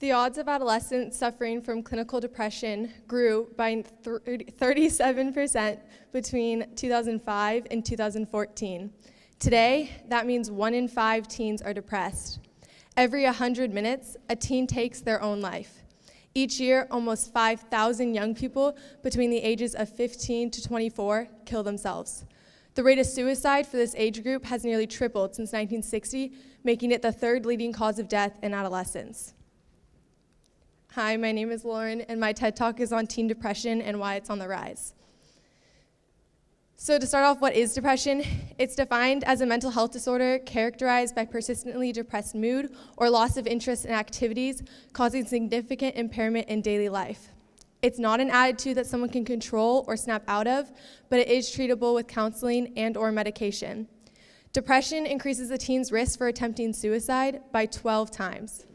The odds of adolescents suffering from clinical depression grew by 37% between 2005 and 2014. Today, that means 1 in 5 teens are depressed. Every 100 minutes, a teen takes their own life. Each year, almost 5,000 young people between the ages of 15 to 24 kill themselves. The rate of suicide for this age group has nearly tripled since 1960, making it the 3rd leading cause of death in adolescents. Hi, my name is Lauren, and my TED Talk is on teen depression and why it's on the rise. So to start off, what is depression? It's defined as a mental health disorder characterized by persistently depressed mood or loss of interest in activities, causing significant impairment in daily life. It's not an attitude that someone can control or snap out of, but it is treatable with counseling and/or medication. Depression increases a teen's risk for attempting suicide by 12 times.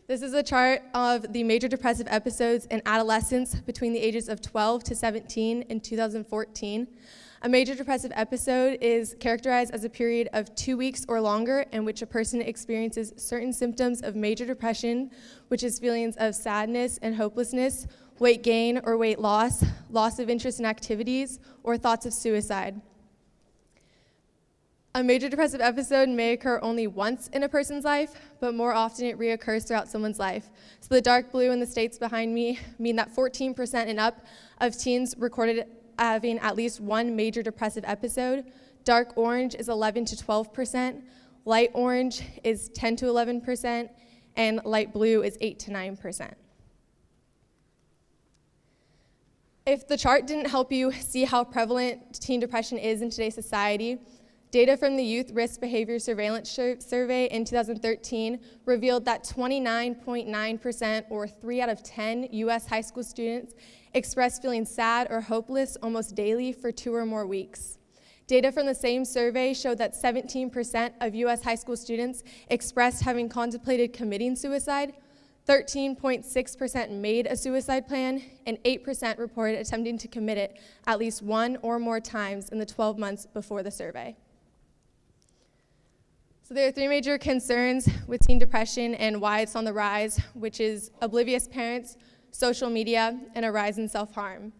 This is a chart of the major depressive episodes in adolescents between the ages of 12 to 17 in 2014. A major depressive episode is characterized as a period of 2 weeks or longer in which a person experiences certain symptoms of major depression, which is feelings of sadness and hopelessness, weight gain or weight loss, loss of interest in activities, or thoughts of suicide. A major depressive episode may occur only once in a person's life, but more often it reoccurs throughout someone's life. So the dark blue in the states behind me mean that 14% and up of teens recorded having at least one major depressive episode. Dark orange is 11 to 12%, light orange is 10 to 11%, and light blue is 8 to 9%. If the chart didn't help you see how prevalent teen depression is in today's society, data from the Youth Risk Behavior Surveillance Survey in 2013 revealed that 29.9%, or 3 out of 10 U.S. high school students, expressed feeling sad or hopeless almost daily for 2 or more weeks. Data from the same survey showed that 17% of U.S. high school students expressed having contemplated committing suicide, 13.6% made a suicide plan, and 8% reported attempting to commit it at least 1 or more times in the 12 months before the survey. So there are 3 major concerns with teen depression and why it's on the rise, which is oblivious parents, social media, and a rise in self-harm.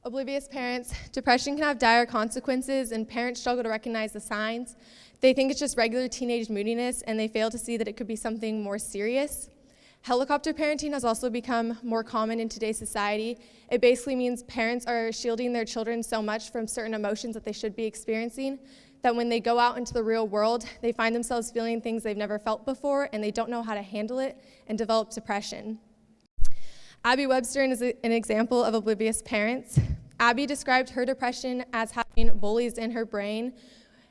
Oblivious parents, depression can have dire consequences, and parents struggle to recognize the signs. They think it's just regular teenage moodiness, and they fail to see that it could be something more serious. Helicopter parenting has also become more common in today's society. It basically means parents are shielding their children so much from certain emotions that they should be experiencing that when they go out into the real world, they find themselves feeling things they've never felt before, and they don't know how to handle it and develop depression. Abby Webster is an example of oblivious parents. Abby described her depression as having bullies in her brain,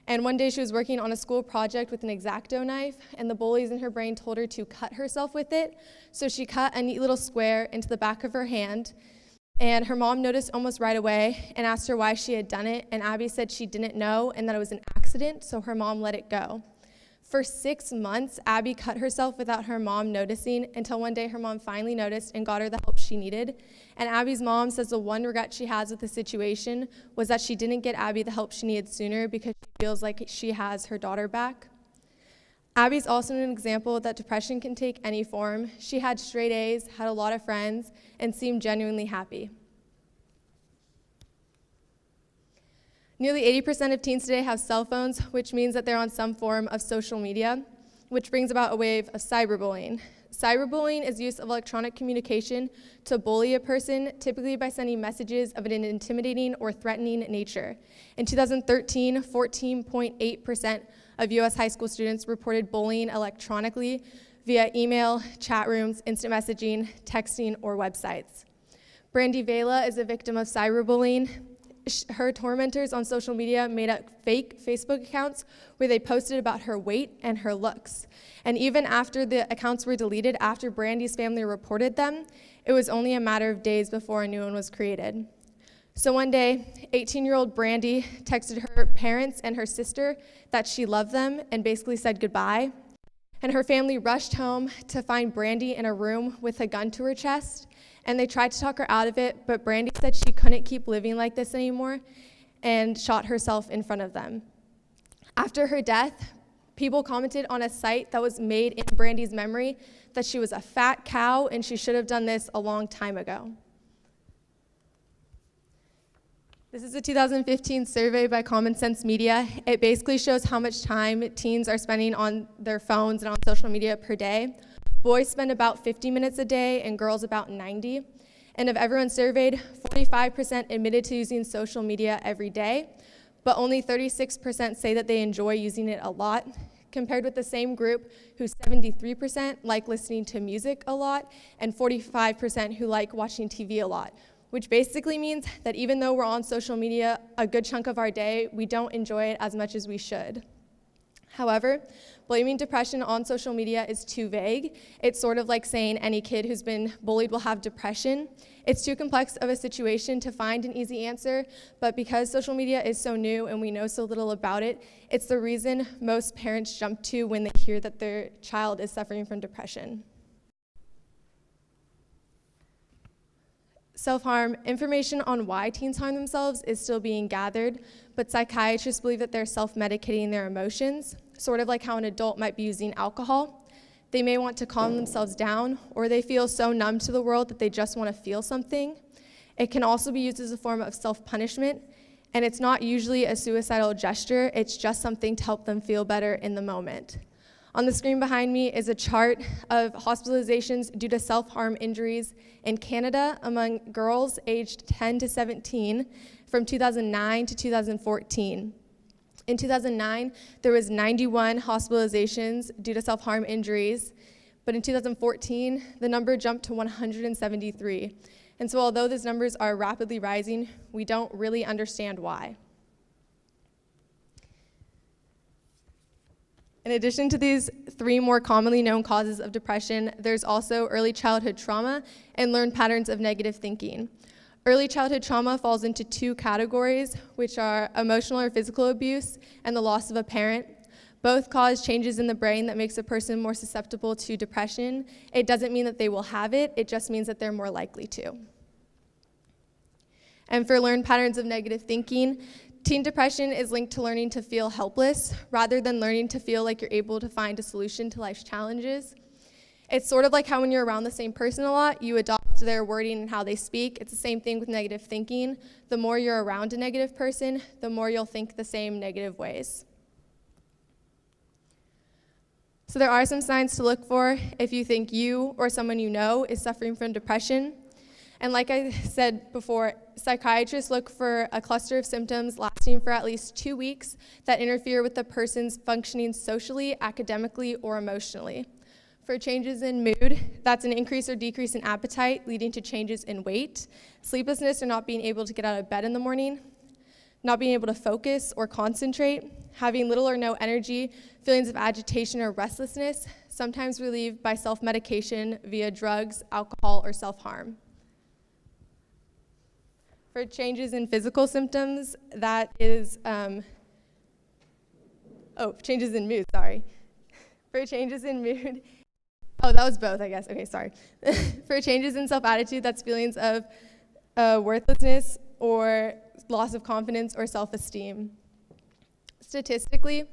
and one day she was working on a school project with an X-Acto knife, and the bullies in her brain told her to cut herself with it, so she cut a neat little square into the back of her hand. And her mom noticed almost right away and asked her why she had done it, and Abby said she didn't know and that it was an accident, so her mom let it go. For 6 months, Abby cut herself without her mom noticing until one day her mom finally noticed and got her the help she needed. And Abby's mom says the one regret she has with the situation was that she didn't get Abby the help she needed sooner because she feels like she has her daughter back. Abby's also an example that depression can take any form. She had straight A's, had a lot of friends, and seemed genuinely happy. Nearly 80% of teens today have cell phones, which means that they're on some form of social media, which brings about a wave of cyberbullying. Cyberbullying is use of electronic communication to bully a person, typically by sending messages of an intimidating or threatening nature. In 2013, 14.8% of U.S. high school students reported bullying electronically via email, chat rooms, instant messaging, texting, or websites. Brandy Vela is a victim of cyberbullying. Her tormentors on social media made up fake Facebook accounts where they posted about her weight and her looks. And even after the accounts were deleted, after Brandy's family reported them, it was only a matter of days before a new one was created. So one day, 18-year-old Brandy texted her parents and her sister that she loved them and basically said goodbye. And her family rushed home to find Brandy in a room with a gun to her chest. And they tried to talk her out of it, but Brandy said she couldn't keep living like this anymore and shot herself in front of them. After her death, People commented on a site that was made in Brandy's memory that she was a fat cow and she should have done this a long time ago. This is a 2015 survey by Common Sense Media. It basically shows how much time teens are spending on their phones and on social media per day. Boys spend about 50 minutes a day and girls about 90. And of everyone surveyed, 45% admitted to using social media every day, but only 36% say that they enjoy using it a lot, compared with the same group who 73% like listening to music a lot and 45% who like watching TV a lot, which basically means that even though we're on social media a good chunk of our day, we don't enjoy it as much as we should. However, blaming depression on social media is too vague. It's sort of like saying any kid who's been bullied will have depression. It's too complex of a situation to find an easy answer, but because social media is so new and we know so little about it, it's the reason most parents jump to when they hear that their child is suffering from depression. Self-harm. Information on why teens harm themselves is still being gathered, but psychiatrists believe that they're self-medicating their emotions, sort of like how an adult might be using alcohol. They may want to calm themselves down, or they feel so numb to the world that they just want to feel something. It can also be used as a form of self-punishment, and it's not usually a suicidal gesture, it's just something to help them feel better in the moment. On the screen behind me is a chart of hospitalizations due to self-harm injuries in Canada among girls aged 10 to 17 from 2009 to 2014. In 2009, there was 91 hospitalizations due to self-harm injuries, but in 2014, the number jumped to 173. And so although these numbers are rapidly rising, we don't really understand why. In addition to these 3 more commonly known causes of depression, there's also early childhood trauma and learned patterns of negative thinking. Early childhood trauma falls into 2 categories, which are emotional or physical abuse and the loss of a parent. Both cause changes in the brain that makes a person more susceptible to depression. It doesn't mean that they will have it, it just means that they're more likely to. And for learned patterns of negative thinking, teen depression is linked to learning to feel helpless rather than learning to feel like you're able to find a solution to life's challenges. It's sort of like how when you're around the same person a lot, you adopt their wording and how they speak. It's the same thing with negative thinking. The more you're around a negative person, the more you'll think the same negative ways. So there are some signs to look for if you think you or someone you know is suffering from depression. And like I said before, psychiatrists look for a cluster of symptoms lasting for at least 2 weeks that interfere with the person's functioning socially, academically, or emotionally. For changes in mood, that's an increase or decrease in appetite leading to changes in weight, sleeplessness or not being able to get out of bed in the morning, not being able to focus or concentrate, having little or no energy, feelings of agitation or restlessness, sometimes relieved by self-medication via drugs, alcohol, or self-harm. For changes in physical symptoms, that is, changes in mood, sorry. For changes in mood, that was both, I guess, okay, sorry. For changes in self-attitude, that's feelings of worthlessness or loss of confidence or self-esteem. Statistically,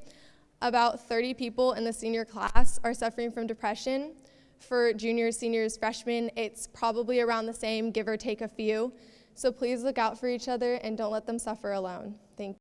about 30 people in the senior class are suffering from depression. For juniors, seniors, freshmen, it's probably around the same, give or take a few. So please look out for each other and don't let them suffer alone. Thank you.